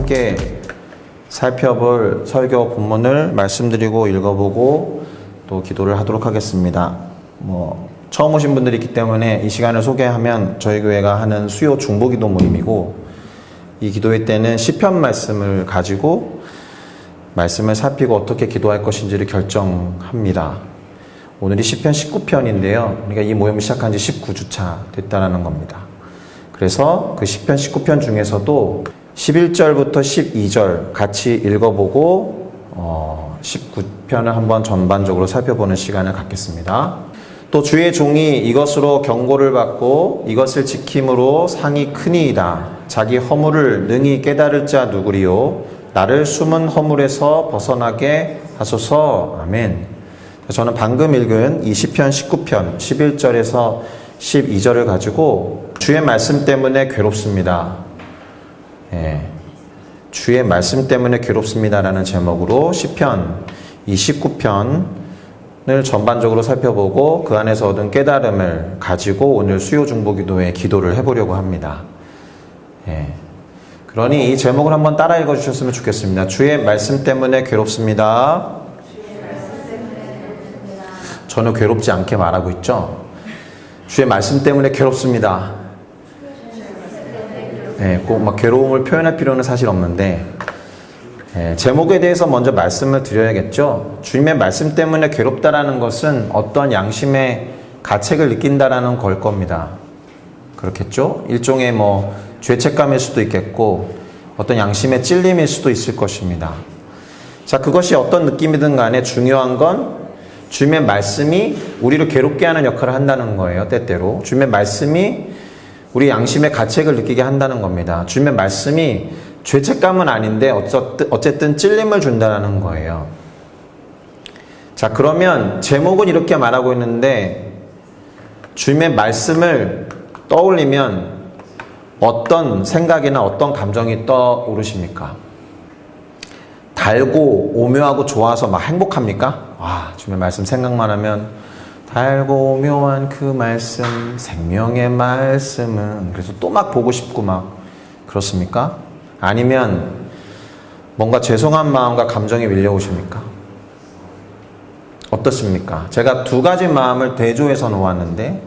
함께 살펴볼 설교 본문을 말씀드리고 읽어보고 또 기도를 하도록 하겠습니다. 처음 오신 분들이 있기 때문에 이 시간을 소개하면 저희 교회가 하는 수요 중보기도 모임이고, 이 기도회 때는 시편 말씀을 가지고 말씀을 살피고 어떻게 기도할 것인지를 결정합니다. 오늘이 시편 19편인데요. 우리가 이 모임을 시작한 지 19주차 됐다라는 겁니다. 그래서 그 시편 19편 중에서도 11절부터 12절 같이 읽어보고 19편을 한번 전반적으로 살펴보는 시간을 갖겠습니다. 또 주의 종이 이것으로 경고를 받고 이것을 지킴으로 상이 크니이다. 자기 허물을 능히 깨달을 자 누구리요? 나를 숨은 허물에서 벗어나게 하소서. 아멘. 저는 방금 읽은 이 시편 19편 11절에서 12절을 가지고 주의 말씀 때문에 괴롭습니다. 주의 말씀 때문에 괴롭습니다라는 제목으로 시편 29편을 전반적으로 살펴보고 그 안에서 얻은 깨달음을 가지고 오늘 수요 중보기도에 기도를 해보려고 합니다. 그러니 이 제목을 한번 따라 읽어주셨으면 좋겠습니다. 주의 말씀 때문에 괴롭습니다. 저는 괴롭지 않게 말하고 있죠. 주의 말씀 때문에 괴롭습니다. 꼭 막 괴로움을 표현할 필요는 사실 없는데, 제목에 대해서 먼저 말씀을 드려야겠죠. 주님의 말씀 때문에 괴롭다라는 것은 어떤 양심의 가책을 느낀다라는 걸 겁니다. 그렇겠죠? 일종의 죄책감일 수도 있겠고 어떤 양심의 찔림일 수도 있을 것입니다. 자, 그것이 어떤 느낌이든 간에 중요한 건 주님의 말씀이 우리를 괴롭게 하는 역할을 한다는 거예요. 때때로 주님의 말씀이 우리 양심의 가책을 느끼게 한다는 겁니다. 주님의 말씀이 죄책감은 아닌데 어쨌든 찔림을 준다는 거예요. 자, 그러면 제목은 이렇게 말하고 있는데 주님의 말씀을 떠올리면 어떤 생각이나 어떤 감정이 떠오르십니까? 달고 오묘하고 좋아서 막 행복합니까? 주님의 말씀 생각만 하면 달고 오묘한 그 말씀, 생명의 말씀은, 그래서 또 막 보고 싶고 막 그렇습니까? 아니면 뭔가 죄송한 마음과 감정이 밀려오십니까? 어떻습니까? 제가 두 가지 마음을 대조해서 놓았는데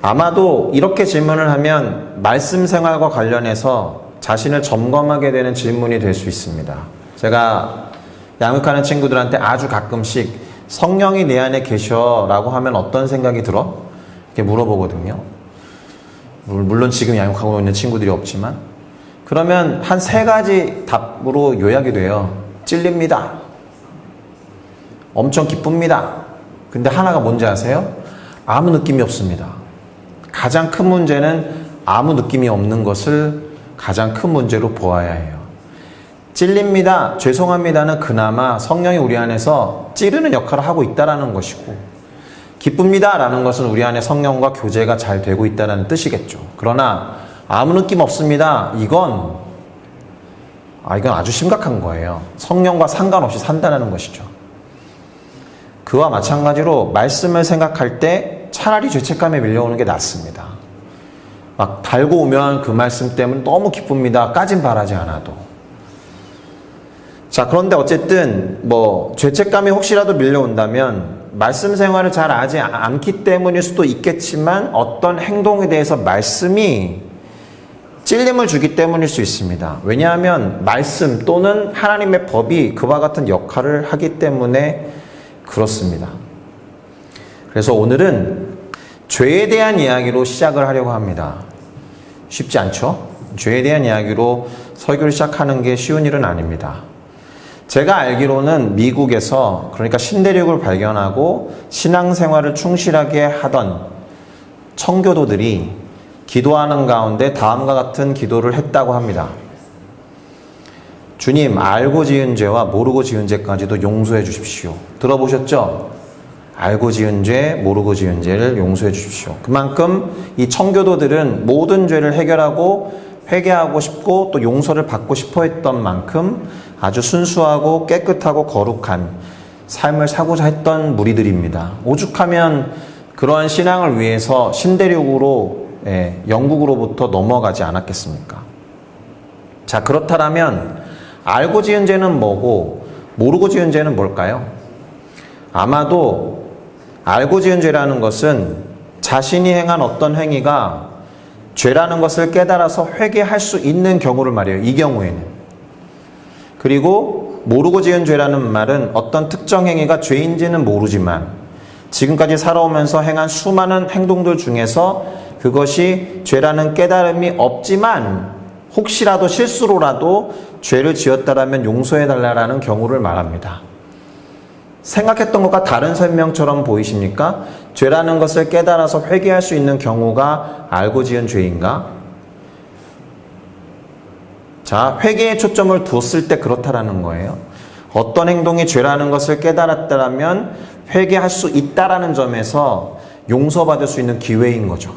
아마도 이렇게 질문을 하면 말씀 생활과 관련해서 자신을 점검하게 되는 질문이 될 수 있습니다. 제가 양육하는 친구들한테 아주 가끔씩 성령이 내 안에 계셔 라고 하면 어떤 생각이 들어? 이렇게 물어보거든요. 물론 지금 양육하고 있는 친구들이 없지만, 그러면 한 3가지 답으로 요약이 돼요. 찔립니다. 엄청 기쁩니다. 근데 하나가 뭔지 아세요? 아무 느낌이 없습니다. 가장 큰 문제는 아무 느낌이 없는 것을 가장 큰 문제로 보아야 해요. 찔립니다, 죄송합니다는 그나마 성령이 우리 안에서 찌르는 역할을 하고 있다는 것이고, 기쁩니다 라는 것은 우리 안에 성령과 교제가 잘 되고 있다는 뜻이겠죠. 그러나 아무 느낌 없습니다, 이건 아주 심각한 거예요. 성령과 상관없이 산다는 것이죠. 그와 마찬가지로 말씀을 생각할 때 차라리 죄책감에 밀려오는 게 낫습니다. 막 달고 오면 그 말씀 때문에 너무 기쁩니다 까진 바라지 않아도. 자, 그런데 어쨌든 죄책감이 혹시라도 밀려온다면 말씀 생활을 잘 하지 않기 때문일 수도 있겠지만 어떤 행동에 대해서 말씀이 찔림을 주기 때문일 수 있습니다. 왜냐하면 말씀 또는 하나님의 법이 그와 같은 역할을 하기 때문에 그렇습니다. 그래서 오늘은 죄에 대한 이야기로 시작을 하려고 합니다. 쉽지 않죠? 죄에 대한 이야기로 설교를 시작하는 게 쉬운 일은 아닙니다. 제가 알기로는 미국에서, 그러니까 신대륙을 발견하고 신앙생활을 충실하게 하던 청교도들이 기도하는 가운데 다음과 같은 기도를 했다고 합니다. 주님, 알고 지은 죄와 모르고 지은 죄까지도 용서해 주십시오. 들어보셨죠? 알고 지은 죄, 모르고 지은 죄를 용서해 주십시오. 그만큼 이 청교도들은 모든 죄를 해결하고 회개하고 싶고 또 용서를 받고 싶어 했던 만큼 아주 순수하고 깨끗하고 거룩한 삶을 살고자 했던 무리들입니다. 오죽하면 그러한 신앙을 위해서 신대륙으로 영국으로부터 넘어가지 않았겠습니까? 자, 그렇다면 알고 지은 죄는 뭐고 모르고 지은 죄는 뭘까요? 아마도 알고 지은 죄라는 것은 자신이 행한 어떤 행위가 죄라는 것을 깨달아서 회개할 수 있는 경우를 말해요. 이 경우에는. 그리고 모르고 지은 죄라는 말은 어떤 특정 행위가 죄인지는 모르지만 지금까지 살아오면서 행한 수많은 행동들 중에서 그것이 죄라는 깨달음이 없지만 혹시라도 실수로라도 죄를 지었다라면 용서해달라는 경우를 말합니다. 생각했던 것과 다른 설명처럼 보이십니까? 죄라는 것을 깨달아서 회개할 수 있는 경우가 알고 지은 죄인가? 자, 회개에 초점을 두었을 때 그렇다라는 거예요. 어떤 행동이 죄라는 것을 깨달았다면 회개할 수 있다라는 점에서 용서받을 수 있는 기회인 거죠.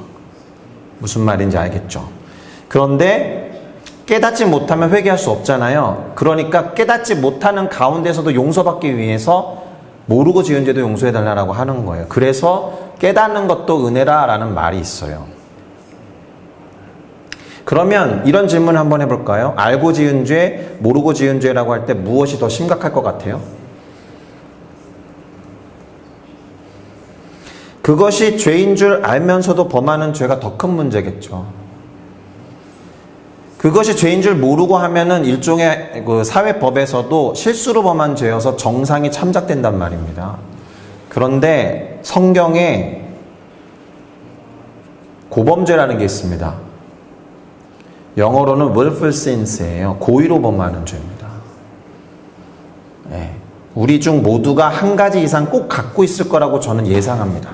무슨 말인지 알겠죠? 그런데 깨닫지 못하면 회개할 수 없잖아요. 그러니까 깨닫지 못하는 가운데서도 용서받기 위해서 모르고 지은 죄도 용서해달라고 하는 거예요. 그래서 깨닫는 것도 은혜라라는 말이 있어요. 그러면 이런 질문을 한번 해볼까요? 알고 지은 죄, 모르고 지은 죄라고 할 때 무엇이 더 심각할 것 같아요? 그것이 죄인 줄 알면서도 범하는 죄가 더 큰 문제겠죠. 그것이 죄인 줄 모르고 하면은 일종의 그 사회법에서도 실수로 범한 죄여서 정상이 참작된단 말입니다. 그런데 성경에 고범죄라는 게 있습니다. 영어로는 willful sins예요. 고의로 범하는 죄입니다. 네. 우리 중 모두가 한 가지 이상 꼭 갖고 있을 거라고 저는 예상합니다.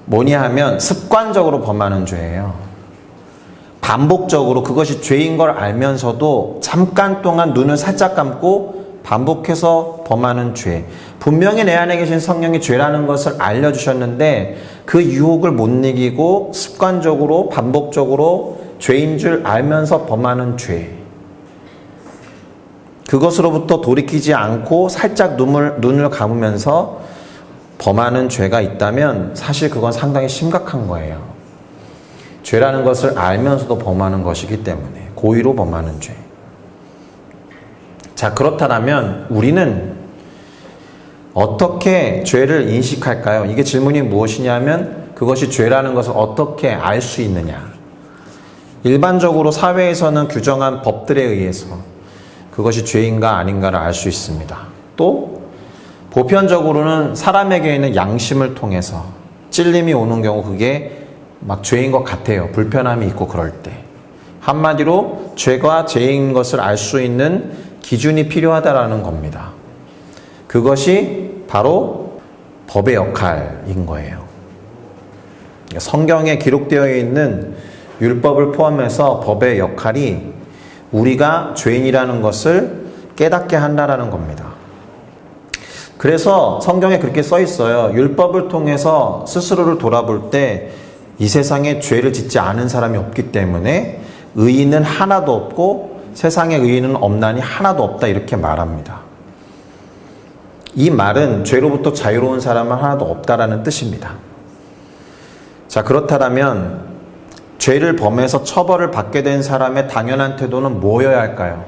뭐냐 하면 습관적으로 범하는 죄예요. 반복적으로 그것이 죄인 걸 알면서도 잠깐 동안 눈을 살짝 감고 반복해서 범하는 죄. 분명히 내 안에 계신 성령이 죄라는 것을 알려주셨는데 그 유혹을 못 이기고 습관적으로 반복적으로 죄인 줄 알면서 범하는 죄. 그것으로부터 돌이키지 않고 살짝 눈을 감으면서 범하는 죄가 있다면 사실 그건 상당히 심각한 거예요. 죄라는 것을 알면서도 범하는 것이기 때문에 고의로 범하는 죄. 자, 그렇다면 우리는 어떻게 죄를 인식할까요? 이게 질문이 무엇이냐면 그것이 죄라는 것을 어떻게 알 수 있느냐. 일반적으로 사회에서는 규정한 법들에 의해서 그것이 죄인가 아닌가를 알 수 있습니다. 또 보편적으로는 사람에게 있는 양심을 통해서 찔림이 오는 경우 그게 막 죄인 것 같아요. 불편함이 있고 그럴 때. 한마디로 죄가 죄인 것을 알 수 있는 기준이 필요하다라는 겁니다. 그것이 바로 법의 역할인 거예요. 성경에 기록되어 있는 율법을 포함해서 법의 역할이 우리가 죄인이라는 것을 깨닫게 한다라는 겁니다. 그래서 성경에 그렇게 써 있어요. 율법을 통해서 스스로를 돌아볼 때 이 세상에 죄를 짓지 않은 사람이 없기 때문에 의인은 하나도 없고 세상에 의인은 없나니 하나도 없다 이렇게 말합니다. 이 말은 죄로부터 자유로운 사람은 하나도 없다라는 뜻입니다. 자, 그렇다면 죄를 범해서 처벌을 받게 된 사람의 당연한 태도는 뭐여야 할까요?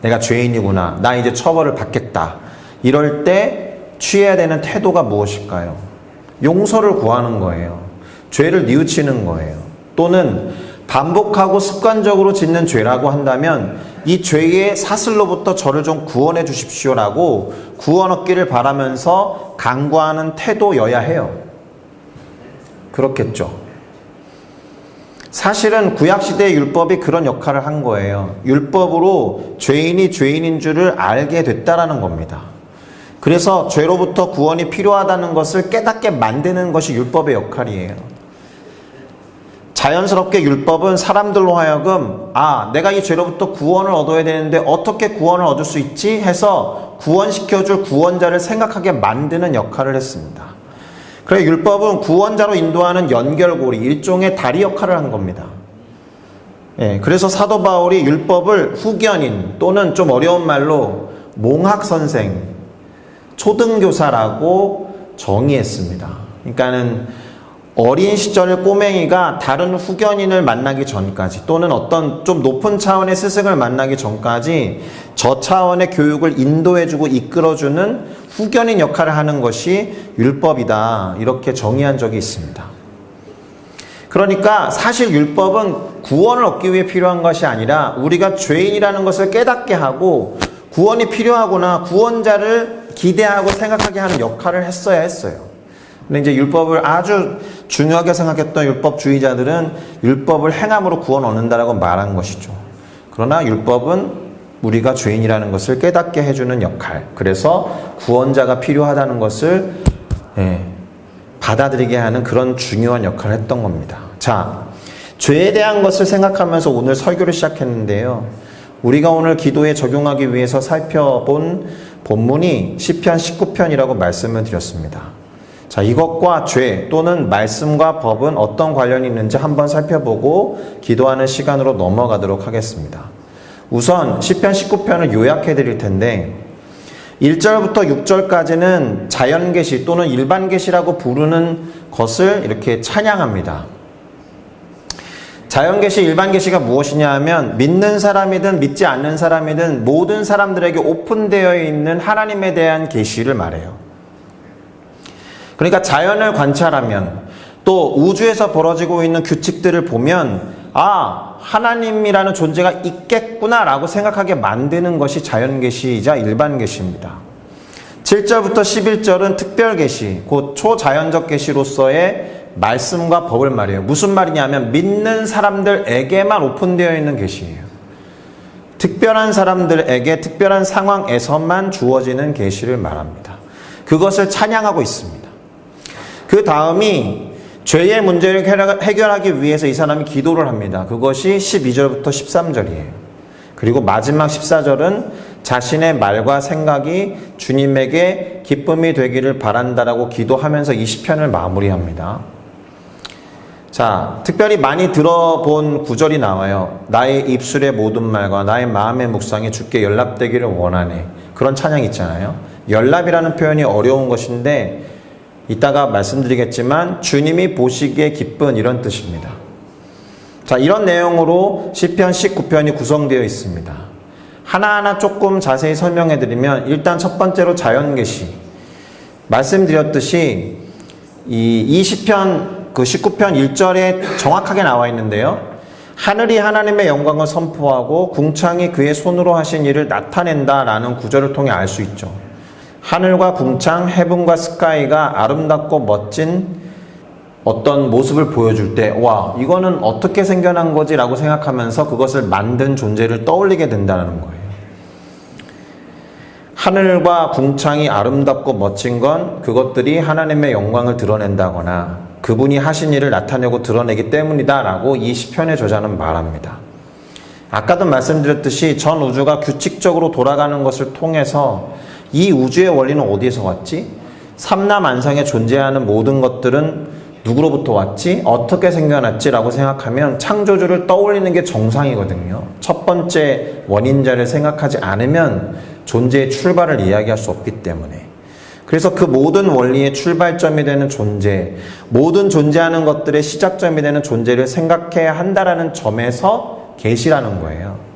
내가 죄인이구나. 나 이제 처벌을 받겠다. 이럴 때 취해야 되는 태도가 무엇일까요? 용서를 구하는 거예요. 죄를 뉘우치는 거예요. 또는 반복하고 습관적으로 짓는 죄라고 한다면 이 죄의 사슬로부터 저를 좀 구원해 주십시오라고 구원 얻기를 바라면서 간구하는 태도여야 해요. 그렇겠죠. 사실은 구약시대의 율법이 그런 역할을 한 거예요. 율법으로 죄인이 죄인인 줄을 알게 됐다라는 겁니다. 그래서 죄로부터 구원이 필요하다는 것을 깨닫게 만드는 것이 율법의 역할이에요. 자연스럽게 율법은 사람들로 하여금 내가 이 죄로부터 구원을 얻어야 되는데 어떻게 구원을 얻을 수 있지? 해서 구원시켜줄 구원자를 생각하게 만드는 역할을 했습니다. 그래서 율법은 구원자로 인도하는 연결고리, 일종의 다리 역할을 한 겁니다. 그래서 사도 바울이 율법을 후견인 또는 좀 어려운 말로 몽학선생, 초등교사라고 정의했습니다. 그러니까는 어린 시절 꼬맹이가 다른 후견인을 만나기 전까지 또는 어떤 좀 높은 차원의 스승을 만나기 전까지 저 차원의 교육을 인도해주고 이끌어주는 후견인 역할을 하는 것이 율법이다. 이렇게 정의한 적이 있습니다. 그러니까 사실 율법은 구원을 얻기 위해 필요한 것이 아니라 우리가 죄인이라는 것을 깨닫게 하고 구원이 필요하구나, 구원자를 기대하고 생각하게 하는 역할을 했어야 했어요. 근데 이제 율법을 아주 중요하게 생각했던 율법주의자들은 율법을 행함으로 구원 얻는다라고 말한 것이죠. 그러나 율법은 우리가 죄인이라는 것을 깨닫게 해주는 역할, 그래서 구원자가 필요하다는 것을 받아들이게 하는 그런 중요한 역할을 했던 겁니다. 자, 죄에 대한 것을 생각하면서 오늘 설교를 시작했는데요. 우리가 오늘 기도에 적용하기 위해서 살펴본 본문이 시편 19편이라고 말씀을 드렸습니다. 자, 이것과 죄 또는 말씀과 법은 어떤 관련이 있는지 한번 살펴보고 기도하는 시간으로 넘어가도록 하겠습니다. 우선 시편 19편을 요약해 드릴 텐데 1절부터 6절까지는 자연계시 또는 일반계시라고 부르는 것을 이렇게 찬양합니다. 자연계시, 일반계시가 무엇이냐 하면 믿는 사람이든 믿지 않는 사람이든 모든 사람들에게 오픈되어 있는 하나님에 대한 계시를 말해요. 그러니까 자연을 관찰하면 또 우주에서 벌어지고 있는 규칙들을 보면 하나님이라는 존재가 있겠구나라고 생각하게 만드는 것이 자연계시이자 일반계시입니다. 7절부터 11절은 특별계시, 곧 초자연적 계시로서의 말씀과 법을 말해요. 무슨 말이냐면 믿는 사람들에게만 오픈되어 있는 계시예요. 특별한 사람들에게 특별한 상황에서만 주어지는 계시를 말합니다. 그것을 찬양하고 있습니다. 그 다음이 죄의 문제를 해결하기 위해서 이 사람이 기도를 합니다. 그것이 12절부터 13절이에요. 그리고 마지막 14절은 자신의 말과 생각이 주님에게 기쁨이 되기를 바란다라고 기도하면서 이 시편을 마무리합니다. 자, 특별히 많이 들어본 구절이 나와요. 나의 입술의 모든 말과 나의 마음의 묵상이 주께 연락되기를 원하네. 그런 찬양이 있잖아요. 연락이라는 표현이 어려운 것인데 이따가 말씀드리겠지만 주님이 보시기에 기쁜 이런 뜻입니다. 자, 이런 내용으로 시편 19편이 구성되어 있습니다. 하나하나 조금 자세히 설명해 드리면 일단 첫 번째로 자연계시. 말씀드렸듯이 이 시편 19편 1절에 정확하게 나와 있는데요. 하늘이 하나님의 영광을 선포하고 궁창이 그의 손으로 하신 일을 나타낸다라는 구절을 통해 알 수 있죠. 하늘과 궁창, 헤븐과 스카이가 아름답고 멋진 어떤 모습을 보여줄 때 이거는 어떻게 생겨난 거지? 라고 생각하면서 그것을 만든 존재를 떠올리게 된다는 거예요. 하늘과 궁창이 아름답고 멋진 건 그것들이 하나님의 영광을 드러낸다거나 그분이 하신 일을 나타내고 드러내기 때문이다 라고 이 시편의 저자는 말합니다. 아까도 말씀드렸듯이 전 우주가 규칙적으로 돌아가는 것을 통해서 이 우주의 원리는 어디에서 왔지? 삼라만상에 존재하는 모든 것들은 누구로부터 왔지? 어떻게 생겨났지? 라고 생각하면 창조주를 떠올리는 게 정상이거든요. 첫 번째 원인자를 생각하지 않으면 존재의 출발을 이야기할 수 없기 때문에. 그래서 그 모든 원리의 출발점이 되는 존재, 모든 존재하는 것들의 시작점이 되는 존재를 생각해야 한다라는 점에서 계시라는 거예요.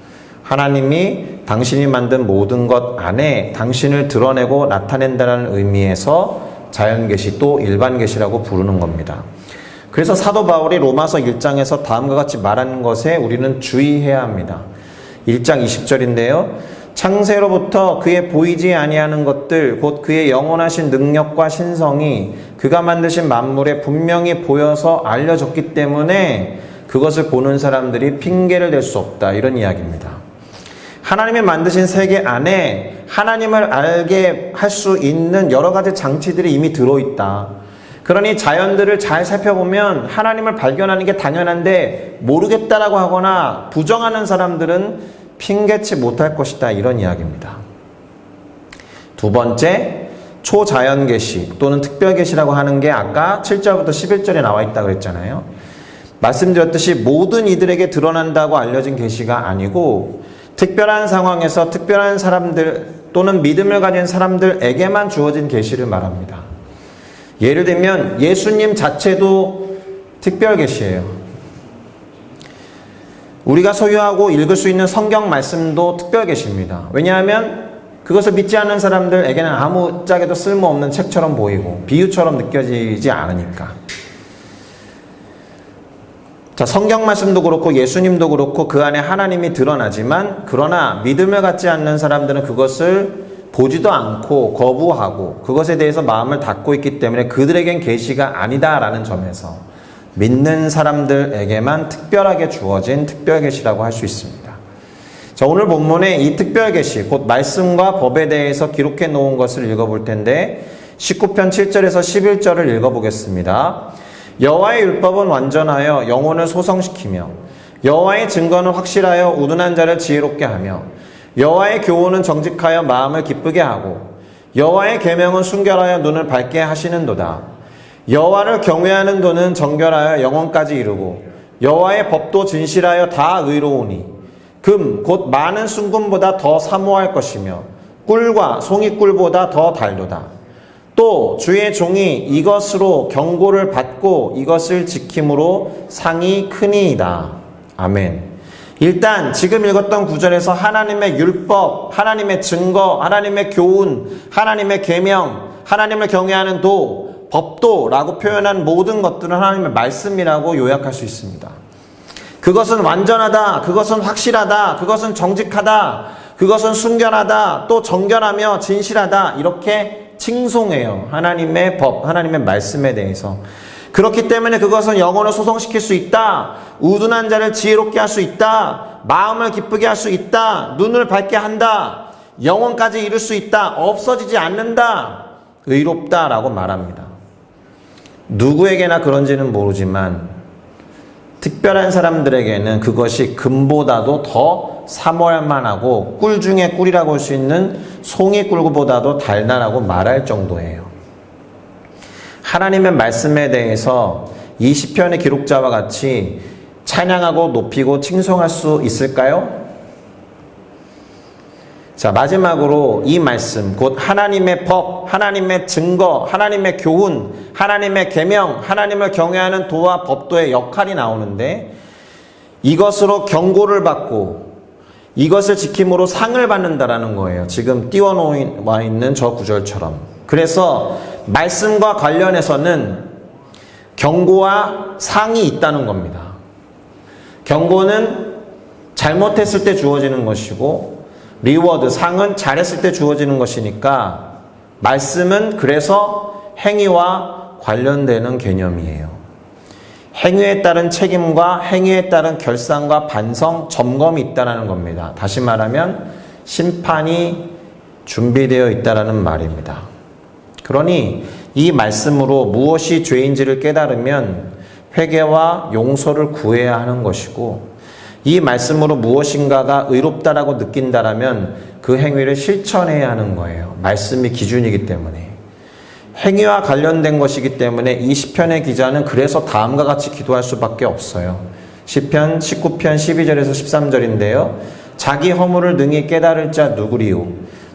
하나님이 당신이 만든 모든 것 안에 당신을 드러내고 나타낸다는 의미에서 자연계시 또 일반계시라고 부르는 겁니다. 그래서 사도 바울이 로마서 1장에서 다음과 같이 말하는 것에 우리는 주의해야 합니다. 1장 20절인데요. 창세로부터 그의 보이지 아니하는 것들 곧 그의 영원하신 능력과 신성이 그가 만드신 만물에 분명히 보여서 알려졌기 때문에 그것을 보는 사람들이 핑계를 댈 수 없다. 이런 이야기입니다. 하나님이 만드신 세계 안에 하나님을 알게 할 수 있는 여러 가지 장치들이 이미 들어있다. 그러니 자연들을 잘 살펴보면 하나님을 발견하는 게 당연한데 모르겠다라고 하거나 부정하는 사람들은 핑계치 못할 것이다. 이런 이야기입니다. 두 번째, 초자연계시 또는 특별계시라고 하는 게 아까 7절부터 11절에 나와 있다고 그랬잖아요. 말씀드렸듯이 모든 이들에게 드러난다고 알려진 계시가 아니고 특별한 상황에서 특별한 사람들 또는 믿음을 가진 사람들에게만 주어진 계시를 말합니다. 예를 들면 예수님 자체도 특별 계시예요. 우리가 소유하고 읽을 수 있는 성경 말씀도 특별 계시입니다. 왜냐하면 그것을 믿지 않는 사람들에게는 아무짝에도 쓸모없는 책처럼 보이고 비유처럼 느껴지지 않으니까. 자, 성경 말씀도 그렇고 예수님도 그렇고 그 안에 하나님이 드러나지만, 그러나 믿음을 갖지 않는 사람들은 그것을 보지도 않고 거부하고 그것에 대해서 마음을 닫고 있기 때문에 그들에겐 계시가 아니다라는 점에서 믿는 사람들에게만 특별하게 주어진 특별 계시라고 할 수 있습니다. 자, 오늘 본문에 이 특별 계시, 곧 말씀과 법에 대해서 기록해 놓은 것을 읽어볼 텐데 19편 7절에서 11절을 읽어보겠습니다. 여호와의 율법은 완전하여 영혼을 소성시키며 여호와의 증거는 확실하여 우둔한 자를 지혜롭게 하며 여호와의 교훈은 정직하여 마음을 기쁘게 하고 여호와의 계명은 순결하여 눈을 밝게 하시는도다. 여호와를 경외하는 도는 정결하여 영혼까지 이루고 여호와의 법도 진실하여 다 의로우니 금 곧 많은 순금보다 더 사모할 것이며 꿀과 송이꿀보다 더 달도다. 또 주의 종이 이것으로 경고를 받고 이것을 지킴으로 상이 크니이다. 아멘. 일단 지금 읽었던 구절에서 하나님의 율법, 하나님의 증거, 하나님의 교훈, 하나님의 계명, 하나님을 경외하는 도, 법도라고 표현한 모든 것들은 하나님의 말씀이라고 요약할 수 있습니다. 그것은 완전하다, 그것은 확실하다, 그것은 정직하다, 그것은 순결하다, 또 정결하며 진실하다, 이렇게 칭송해요. 하나님의 법, 하나님의 말씀에 대해서. 그렇기 때문에 그것은 영혼을 소성시킬 수 있다, 우둔한 자를 지혜롭게 할 수 있다, 마음을 기쁘게 할 수 있다, 눈을 밝게 한다, 영혼까지 이룰 수 있다, 없어지지 않는다, 의롭다라고 말합니다. 누구에게나 그런지는 모르지만 특별한 사람들에게는 그것이 금보다도 더 사모할 만하고 꿀 중에 꿀이라고 할 수 있는 송이꿀보다도 달달하고 말할 정도예요. 하나님의 말씀에 대해서 이 시편의 기록자와 같이 찬양하고 높이고 칭송할 수 있을까요? 자, 마지막으로 이 말씀, 곧 하나님의 법, 하나님의 증거, 하나님의 교훈, 하나님의 계명, 하나님을 경외하는 도와 법도의 역할이 나오는데, 이것으로 경고를 받고 이것을 지킴으로 상을 받는다라는 거예요. 지금 띄워놓아 있는 저 구절처럼. 그래서 말씀과 관련해서는 경고와 상이 있다는 겁니다. 경고는 잘못했을 때 주어지는 것이고, 리워드, 상은 잘했을 때 주어지는 것이니까 말씀은 그래서 행위와 관련되는 개념이에요. 행위에 따른 책임과 행위에 따른 결산과 반성, 점검이 있다는 겁니다. 다시 말하면 심판이 준비되어 있다는 말입니다. 그러니 이 말씀으로 무엇이 죄인지를 깨달으면 회개와 용서를 구해야 하는 것이고, 이 말씀으로 무엇인가가 의롭다라고 느낀다라면 그 행위를 실천해야 하는 거예요. 말씀이 기준이기 때문에. 행위와 관련된 것이기 때문에 이 시편의 기자는 그래서 다음과 같이 기도할 수밖에 없어요. 시편 19편 12절에서 13절인데요. 자기 허물을 능히 깨달을 자 누구리요?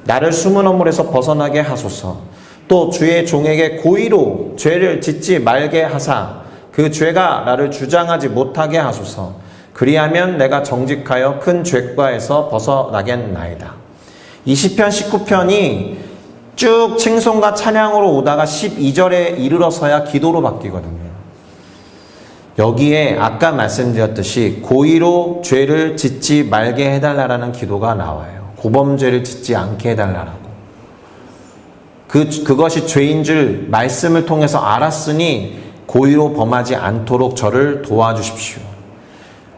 나를 숨은 허물에서 벗어나게 하소서. 또 주의 종에게 고의로 죄를 짓지 말게 하사 그 죄가 나를 주장하지 못하게 하소서. 그리하면 내가 정직하여 큰 죄과에서 벗어나겠나이다. 이 시편 19편이 쭉 칭송과 찬양으로 오다가 12절에 이르러서야 기도로 바뀌거든요. 여기에 아까 말씀드렸듯이 고의로 죄를 짓지 말게 해달라는 기도가 나와요. 고범죄를 짓지 않게 해달라고. 그것이 죄인 줄 말씀을 통해서 알았으니 고의로 범하지 않도록 저를 도와주십시오.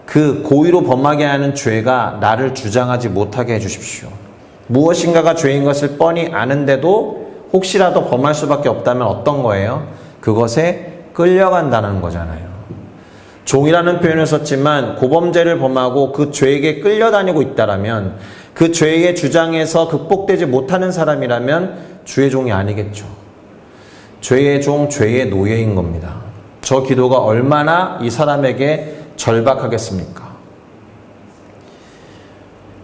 그 고의로 범하게 하는 죄가 나를 주장하지 못하게 해주십시오. 무엇인가가 죄인 것을 뻔히 아는데도 혹시라도 범할 수밖에 없다면 어떤 거예요? 그것에 끌려간다는 거잖아요. 종이라는 표현을 썼지만 고범죄를 범하고 그 죄에게 끌려다니고 있다라면, 그 죄의 주장에서 극복되지 못하는 사람이라면 주의 종이 아니겠죠. 죄의 종, 죄의 노예인 겁니다. 저 기도가 얼마나 이 사람에게 절박하겠습니까?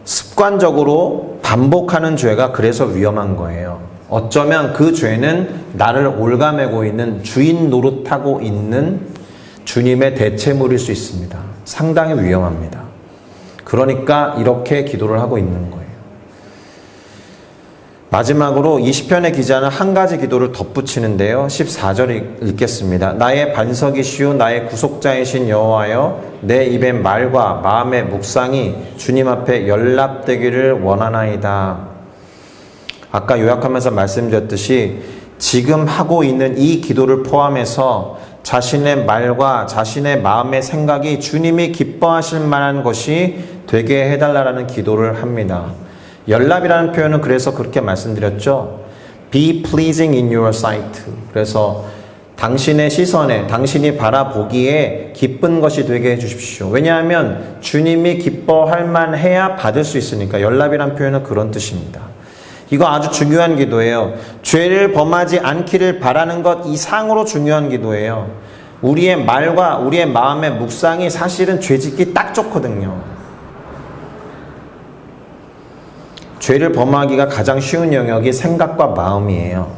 습관적으로 반복하는 죄가 그래서 위험한 거예요. 어쩌면 그 죄는 나를 올가매고 있는, 주인 노릇하고 있는 주님의 대체물일 수 있습니다. 상당히 위험합니다. 그러니까 이렇게 기도를 하고 있는 거예요. 마지막으로 이 시편의 기자는 한 가지 기도를 덧붙이는데요. 14절 읽겠습니다. 나의 반석이시오 나의 구속자이신 여호와여 내 입의 말과 마음의 묵상이 주님 앞에 연락되기를 원하나이다. 아까 요약하면서 말씀드렸듯이 지금 하고 있는 이 기도를 포함해서 자신의 말과 자신의 마음의 생각이 주님이 기뻐하실 만한 것이 되게 해달라는 기도를 합니다. 연락이라는 표현은 그래서 그렇게 말씀드렸죠. Be pleasing in your sight. 그래서 당신의 시선에, 당신이 바라보기에 기쁜 것이 되게 해주십시오. 왜냐하면 주님이 기뻐할 만해야 받을 수 있으니까. 연락이라는 표현은 그런 뜻입니다. 이거 아주 중요한 기도예요. 죄를 범하지 않기를 바라는 것 이상으로 중요한 기도예요. 우리의 말과 우리의 마음의 묵상이 사실은 죄짓기 딱 좋거든요. 죄를 범하기가 가장 쉬운 영역이 생각과 마음이에요.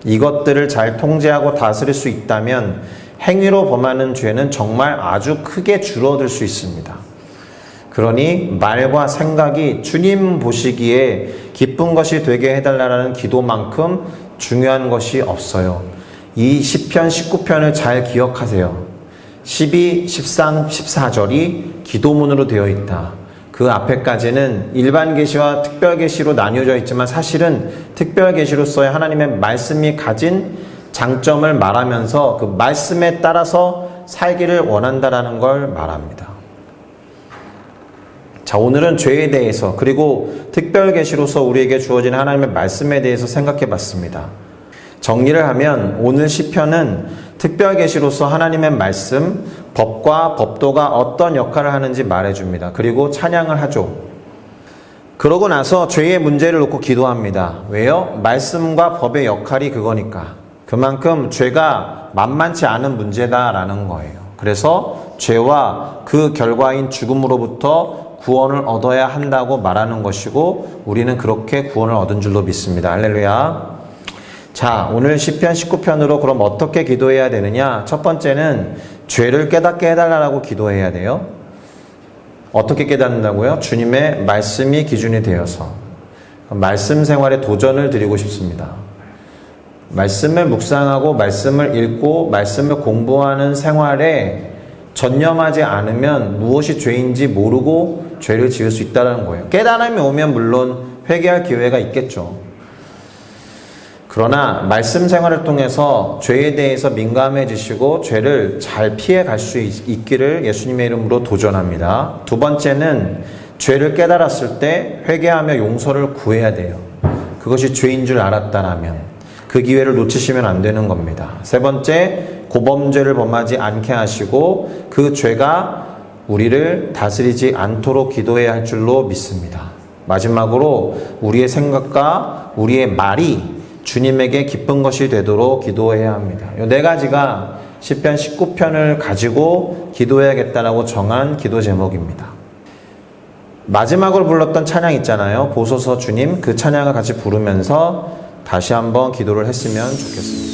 이것들을 잘 통제하고 다스릴 수 있다면 행위로 범하는 죄는 정말 아주 크게 줄어들 수 있습니다. 그러니 말과 생각이 주님 보시기에 기쁜 것이 되게 해달라는 기도만큼 중요한 것이 없어요. 이 시편 19편을 잘 기억하세요. 12, 13, 14절이 기도문으로 되어 있다. 그 앞에까지는 일반 계시와 특별 계시로 나뉘어져 있지만 사실은 특별 계시로서의 하나님의 말씀이 가진 장점을 말하면서 그 말씀에 따라서 살기를 원한다라는 걸 말합니다. 자, 오늘은 죄에 대해서 그리고 특별 계시로서 우리에게 주어진 하나님의 말씀에 대해서 생각해 봤습니다. 정리를 하면 오늘 시편은 특별 계시로서 하나님의 말씀, 법과 법도가 어떤 역할을 하는지 말해줍니다. 그리고 찬양을 하죠. 그러고 나서 죄의 문제를 놓고 기도합니다. 왜요? 말씀과 법의 역할이 그거니까. 그만큼 죄가 만만치 않은 문제다라는 거예요. 그래서 죄와 그 결과인 죽음으로부터 구원을 얻어야 한다고 말하는 것이고 우리는 그렇게 구원을 얻은 줄로 믿습니다. 할렐루야. 자, 오늘 시편 19편으로 그럼 어떻게 기도해야 되느냐? 첫 번째는 죄를 깨닫게 해달라고 기도해야 돼요. 어떻게 깨닫는다고요? 주님의 말씀이 기준이 되어서. 말씀 생활에 도전을 드리고 싶습니다. 말씀을 묵상하고 말씀을 읽고 말씀을 공부하는 생활에 전념하지 않으면 무엇이 죄인지 모르고 죄를 지을 수 있다는 거예요. 깨달음이 오면 물론 회개할 기회가 있겠죠. 그러나 말씀 생활을 통해서 죄에 대해서 민감해지시고 죄를 잘 피해 갈 수 있기를 예수님의 이름으로 도전합니다. 두 번째는 죄를 깨달았을 때 회개하며 용서를 구해야 돼요. 그것이 죄인 줄 알았다라면 그 기회를 놓치시면 안 되는 겁니다. 세 번째, 고범죄를 범하지 않게 하시고 그 죄가 우리를 다스리지 않도록 기도해야 할 줄로 믿습니다. 마지막으로 우리의 생각과 우리의 말이 주님에게 기쁜 것이 되도록 기도해야 합니다. 이 네 가지가 시편 19편을 가지고 기도해야겠다라고 정한 기도 제목입니다. 마지막으로 불렀던 찬양 있잖아요. 보소서 주님, 그 찬양을 같이 부르면서 다시 한번 기도를 했으면 좋겠습니다.